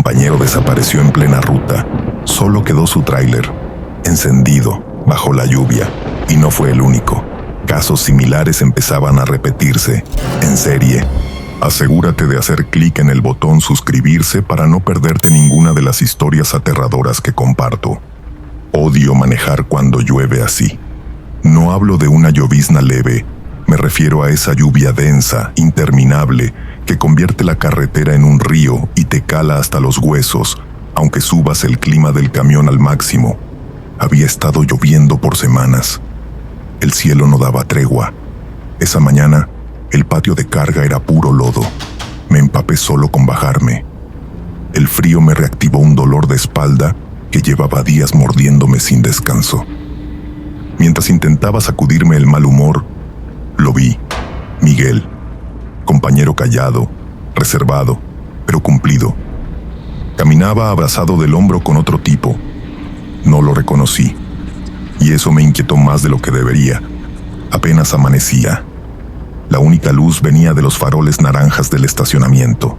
compañero desapareció en plena ruta. Solo quedó su tráiler, encendido, bajo la lluvia, y no fue el único. Casos similares empezaban a repetirse, en serie. Asegúrate de hacer clic en el botón suscribirse para no perderte ninguna de las historias aterradoras que comparto. Odio manejar cuando llueve así. No hablo de una llovizna leve, me refiero a esa lluvia densa, interminable, que convierte la carretera en un río y te cala hasta los huesos, aunque subas el clima del camión al máximo. Había estado lloviendo por semanas. El cielo no daba tregua. Esa mañana, el patio de carga era puro lodo. Me empapé solo con bajarme. El frío me reactivó un dolor de espalda que llevaba días mordiéndome sin descanso. Mientras intentaba sacudirme el mal humor, lo vi. Miguel, compañero callado, reservado, pero cumplido. Caminaba abrazado del hombro con otro tipo. No lo reconocí, y eso me inquietó más de lo que debería. Apenas amanecía. La única luz venía de los faroles naranjas del estacionamiento.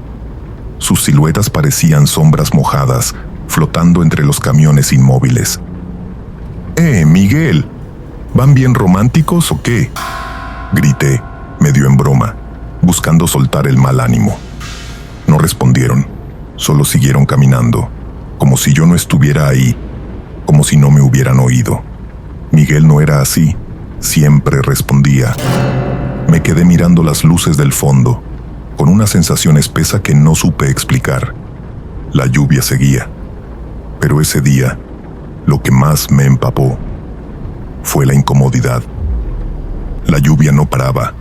Sus siluetas parecían sombras mojadas, flotando entre los camiones inmóviles. Miguel, ¿van bien románticos o qué?, grité, medio en broma, buscando soltar el mal ánimo. No respondieron, solo siguieron caminando, como si yo no estuviera ahí, como si no me hubieran oído. Miguel no era así, siempre respondía. Me quedé mirando las luces del fondo, con una sensación espesa que no supe explicar. La lluvia seguía, pero ese día, lo que más me empapó fue la incomodidad. La lluvia no paraba.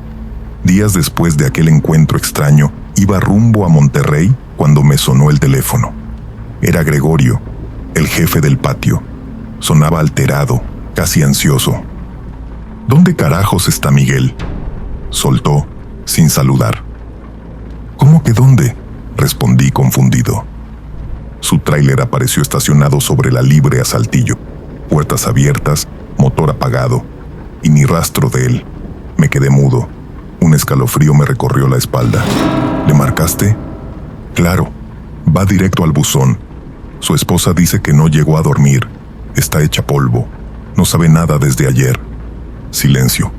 Días después de aquel encuentro extraño, iba rumbo a Monterrey cuando me sonó el teléfono. Era Gregorio, el jefe del patio. Sonaba alterado, casi ansioso. ¿Dónde carajos está Miguel?, soltó, sin saludar. ¿Cómo que dónde?, respondí confundido. Su tráiler apareció estacionado sobre la libre a Saltillo. Puertas abiertas, motor apagado, y ni rastro de él. Me quedé mudo. Un escalofrío me recorrió la espalda. ¿Le marcaste? Claro. Va directo al buzón. Su esposa dice que no llegó a dormir. Está hecha polvo. No sabe nada desde ayer. Silencio.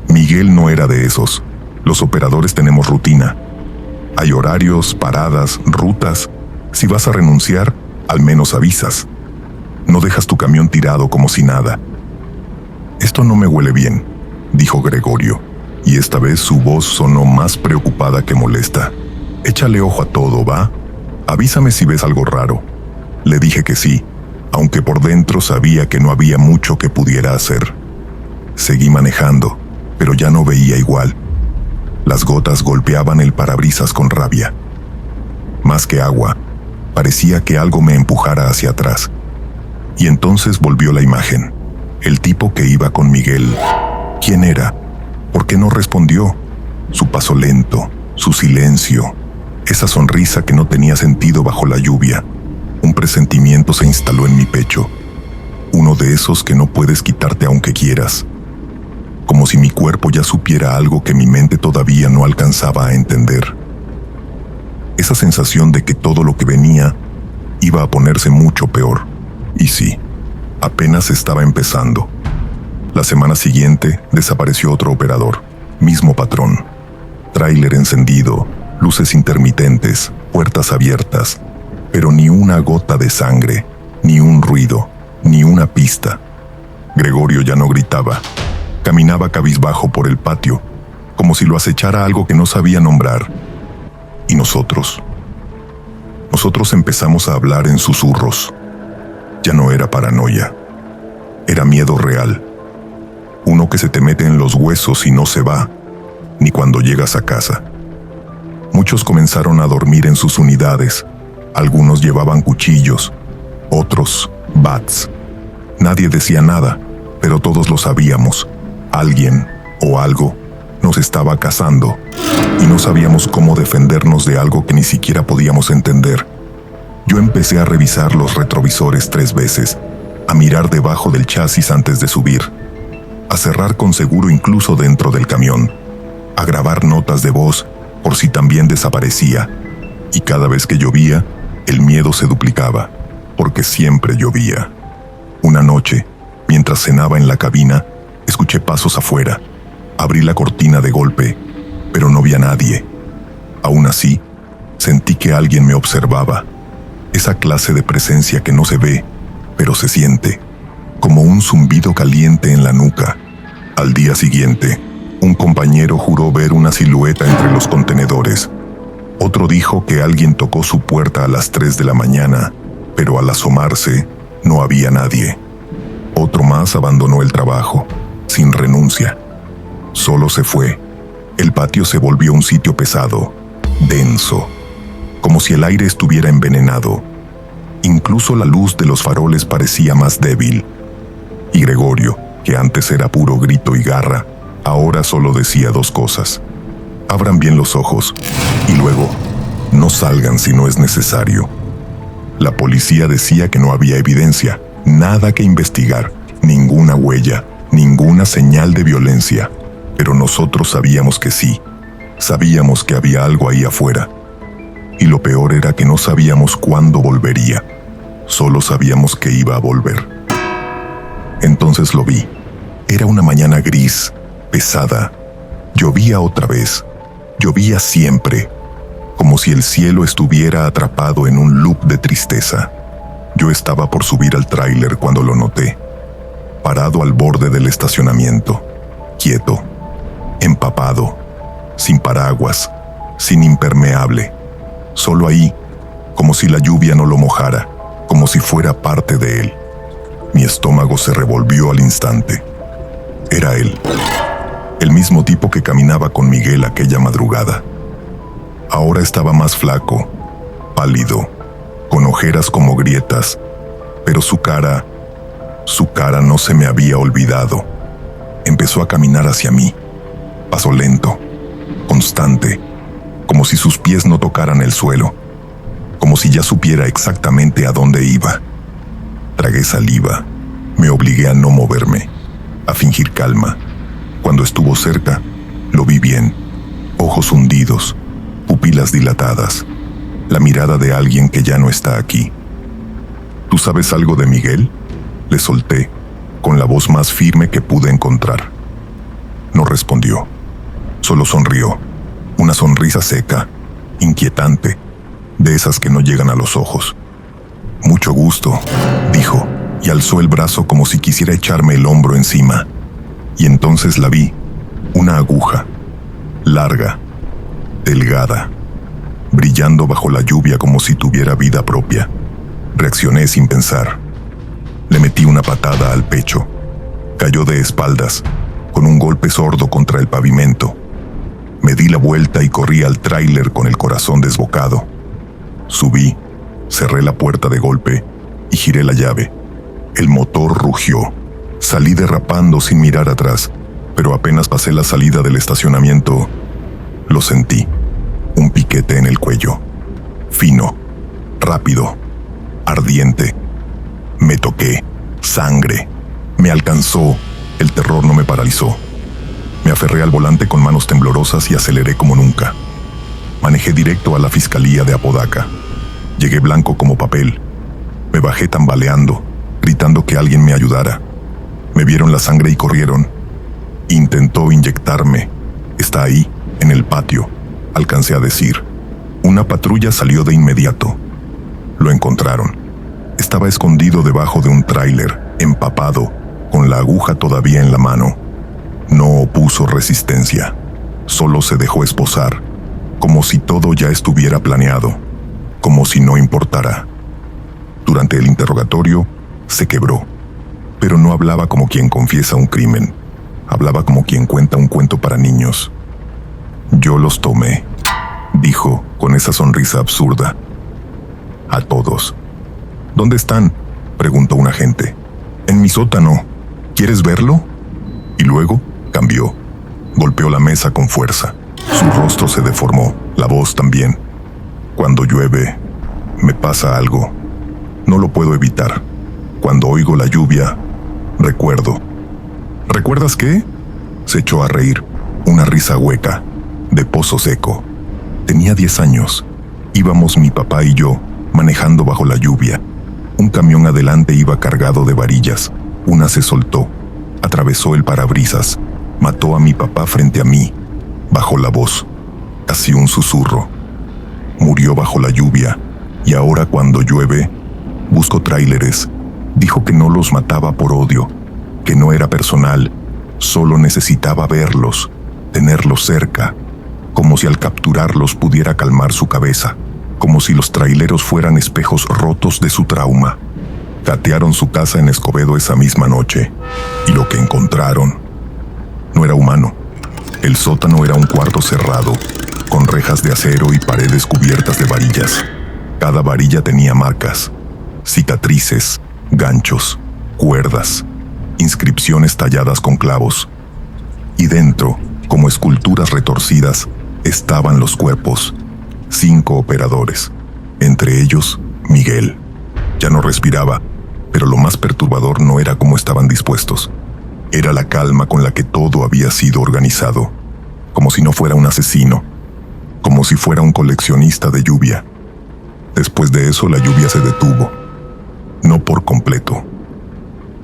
Miguel no era de esos. Los operadores tenemos rutina. Hay horarios, paradas, rutas. Si vas a renunciar, al menos avisas. No dejas tu camión tirado como si nada. Esto no me huele bien, dijo Gregorio, y esta vez su voz sonó más preocupada que molesta. Échale ojo a todo, ¿va? Avísame si ves algo raro. Le dije que sí, aunque por dentro sabía que no había mucho que pudiera hacer. Seguí manejando, pero ya no veía igual. Las gotas golpeaban el parabrisas con rabia. Más que agua, parecía que algo me empujara hacia atrás. Y entonces volvió la imagen. El tipo que iba con Miguel. ¿Quién era? ¿Por qué no respondió? Su paso lento, su silencio, esa sonrisa que no tenía sentido bajo la lluvia. Un presentimiento se instaló en mi pecho. Uno de esos que no puedes quitarte aunque quieras. Como si mi cuerpo ya supiera algo que mi mente todavía no alcanzaba a entender. Esa sensación de que todo lo que venía iba a ponerse mucho peor. Y sí, apenas estaba empezando. La semana siguiente desapareció otro operador, mismo patrón. Tráiler encendido, luces intermitentes, puertas abiertas, pero ni una gota de sangre, ni un ruido, ni una pista. Gregorio ya no gritaba. Caminaba cabizbajo por el patio, como si lo acechara algo que no sabía nombrar. Y nosotros empezamos a hablar en susurros. Ya no era paranoia, era miedo real. Uno que se te mete en los huesos y no se va, ni cuando llegas a casa. Muchos comenzaron a dormir en sus unidades. Algunos llevaban cuchillos, otros bats. Nadie decía nada, pero todos lo sabíamos. Alguien o algo nos estaba cazando y no sabíamos cómo defendernos de algo que ni siquiera podíamos entender. Yo empecé a revisar los retrovisores 3 veces, a mirar debajo del chasis antes de subir, a cerrar con seguro incluso dentro del camión, a grabar notas de voz por si también desaparecía, y cada vez que llovía, El miedo se duplicaba, porque siempre llovía. Una noche, mientras cenaba en la cabina, escuché pasos afuera. Abrí la cortina de golpe, pero no vi a nadie. Aún así, sentí que alguien me observaba. Esa clase de presencia que no se ve, pero se siente, como un zumbido caliente en la nuca. Al día siguiente, un compañero juró ver una silueta entre los contenedores. Otro dijo que alguien tocó su puerta a las 3 de la mañana, pero al asomarse, no había nadie. Otro más abandonó el trabajo, sin renuncia. Solo se fue. El patio se volvió un sitio pesado, denso, como si el aire estuviera envenenado. Incluso la luz de los faroles parecía más débil. Y Gregorio, que antes era puro grito y garra, ahora solo decía 2 cosas. Abran bien los ojos, y luego, no salgan si no es necesario. La policía decía que no había evidencia, nada que investigar, ninguna huella, ninguna señal de violencia. Pero nosotros sabíamos que sí, sabíamos que había algo ahí afuera. Y lo peor era que no sabíamos cuándo volvería, solo sabíamos que iba a volver. Entonces lo vi. Era una mañana gris, pesada. Llovía otra vez. Llovía siempre, como si el cielo estuviera atrapado en un loop de tristeza. Yo estaba por subir al tráiler cuando lo noté, parado al borde del estacionamiento, quieto, empapado, sin paraguas, sin impermeable, solo ahí, como si la lluvia no lo mojara, como si fuera parte de él. Mi estómago se revolvió al instante. Era él, el mismo tipo que caminaba con Miguel aquella madrugada. Ahora estaba más flaco, pálido, con ojeras como grietas, pero su cara no se me había olvidado. Empezó a caminar hacia mí, paso lento, constante, como si sus pies no tocaran el suelo, como si ya supiera exactamente a dónde iba. Tragué saliva, me obligué a no moverme, a fingir calma. Cuando estuvo cerca, lo vi bien, ojos hundidos, pupilas dilatadas, la mirada de alguien que ya no está aquí. ¿Tú sabes algo de Miguel?, le solté, con la voz más firme que pude encontrar. No respondió, solo sonrió, una sonrisa seca, inquietante, de esas que no llegan a los ojos. Mucho gusto, dijo, y alzó el brazo como si quisiera echarme el hombro encima. Y entonces la vi, una aguja, larga, delgada, brillando bajo la lluvia como si tuviera vida propia. Reaccioné sin pensar. Le metí una patada al pecho. Cayó de espaldas, con un golpe sordo contra el pavimento. Me di la vuelta y corrí al tráiler con el corazón desbocado. Subí, cerré la puerta de golpe y giré la llave. El motor rugió. Salí derrapando sin mirar atrás, pero apenas pasé la salida del estacionamiento, lo sentí. Un piquete en el cuello. Fino, rápido, ardiente. Me toqué. Sangre. Me alcanzó. El terror no me paralizó. Me aferré al volante con manos temblorosas y aceleré como nunca. Manejé directo a la fiscalía de Apodaca. Llegué blanco como papel. Me bajé tambaleando, gritando que alguien me ayudara. Me vieron la sangre y corrieron. Intentó inyectarme. Está ahí, en el patio, alcancé a decir. Una patrulla salió de inmediato. Lo encontraron. Estaba escondido debajo de un tráiler, empapado, con la aguja todavía en la mano. No opuso resistencia. Solo se dejó esposar, como si todo ya estuviera planeado, como si no importara. Durante el interrogatorio, se quebró. Pero no hablaba como quien confiesa un crimen. Hablaba como quien cuenta un cuento para niños. Yo los tomé, dijo con esa sonrisa absurda. A todos. ¿Dónde están?, preguntó un agente. En mi sótano. ¿Quieres verlo? Y luego cambió. Golpeó la mesa con fuerza. Su rostro se deformó, la voz también. Cuando llueve, me pasa algo. No lo puedo evitar. Cuando oigo la lluvia, recuerdo. ¿Recuerdas qué? Se echó a reír, una risa hueca, de pozo seco. Tenía 10 años. Íbamos mi papá y yo, manejando bajo la lluvia. Un camión adelante iba cargado de varillas. Una se soltó, atravesó el parabrisas, mató a mi papá frente a mí. Bajó la voz, casi un susurro. Murió bajo la lluvia, y ahora cuando llueve, busco tráileres. Dijo que no los mataba por odio, que no era personal, solo necesitaba verlos, tenerlos cerca, como si al capturarlos pudiera calmar su cabeza, como si los traileros fueran espejos rotos de su trauma. Catearon su casa en Escobedo esa misma noche, y lo que encontraron no era humano. El sótano era un cuarto cerrado, con rejas de acero y paredes cubiertas de varillas. Cada varilla tenía marcas, cicatrices, ganchos, cuerdas, inscripciones talladas con clavos. Y dentro, como esculturas retorcidas, estaban los cuerpos. 5 operadores, entre ellos Miguel. Ya no respiraba, pero lo más perturbador no era cómo estaban dispuestos. Era la calma con la que todo había sido organizado, como si no fuera un asesino, como si fuera un coleccionista de lluvia. Después de eso la lluvia se detuvo, no por completo,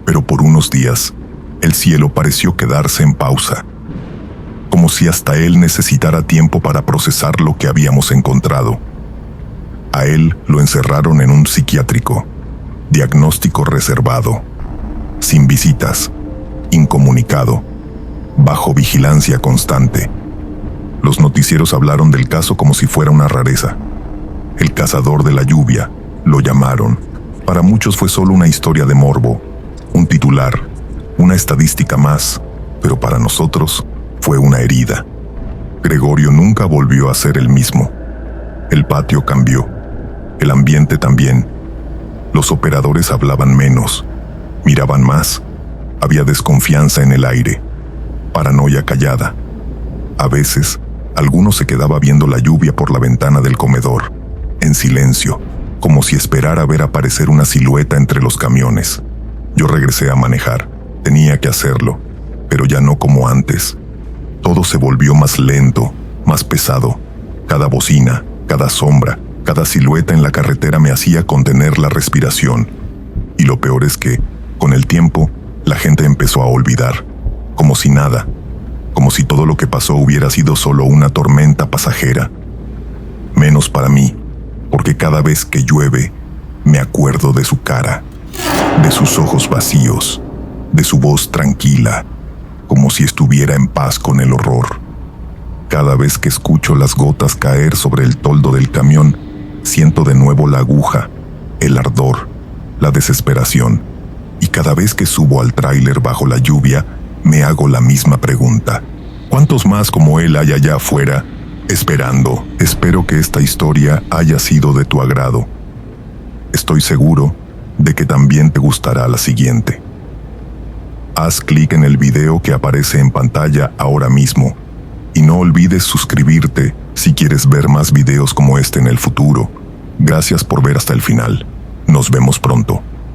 pero por unos días el cielo pareció quedarse en pausa, como si hasta él necesitara tiempo para procesar lo que habíamos encontrado. A él lo encerraron en un psiquiátrico, diagnóstico reservado, sin visitas, incomunicado, bajo vigilancia constante. Los noticieros hablaron del caso como si fuera una rareza. El cazador de la lluvia, lo llamaron. Para muchos fue solo una historia de morbo, un titular, una estadística más, pero para nosotros fue una herida. Gregorio nunca volvió a ser el mismo. El patio cambió, el ambiente también. Los operadores hablaban menos, miraban más. Había desconfianza en el aire, paranoia callada. A veces, alguno se quedaba viendo la lluvia por la ventana del comedor, en silencio, como si esperara ver aparecer una silueta entre los camiones. Yo regresé a manejar, tenía que hacerlo, pero ya no como antes. Todo se volvió más lento, más pesado. Cada bocina, cada sombra, cada silueta en la carretera me hacía contener la respiración. Y lo peor es que, con el tiempo, la gente empezó a olvidar, como si nada, como si todo lo que pasó hubiera sido solo una tormenta pasajera. Menos para mí, porque cada vez que llueve, me acuerdo de su cara, de sus ojos vacíos, de su voz tranquila, como si estuviera en paz con el horror. Cada vez que escucho las gotas caer sobre el toldo del camión, siento de nuevo la aguja, el ardor, la desesperación. Y cada vez que subo al tráiler bajo la lluvia, me hago la misma pregunta. ¿Cuántos más como él hay allá afuera, esperando? Espero que esta historia haya sido de tu agrado. Estoy seguro de que también te gustará la siguiente. Haz clic en el video que aparece en pantalla ahora mismo y no olvides suscribirte si quieres ver más videos como este en el futuro. Gracias por ver hasta el final. Nos vemos pronto.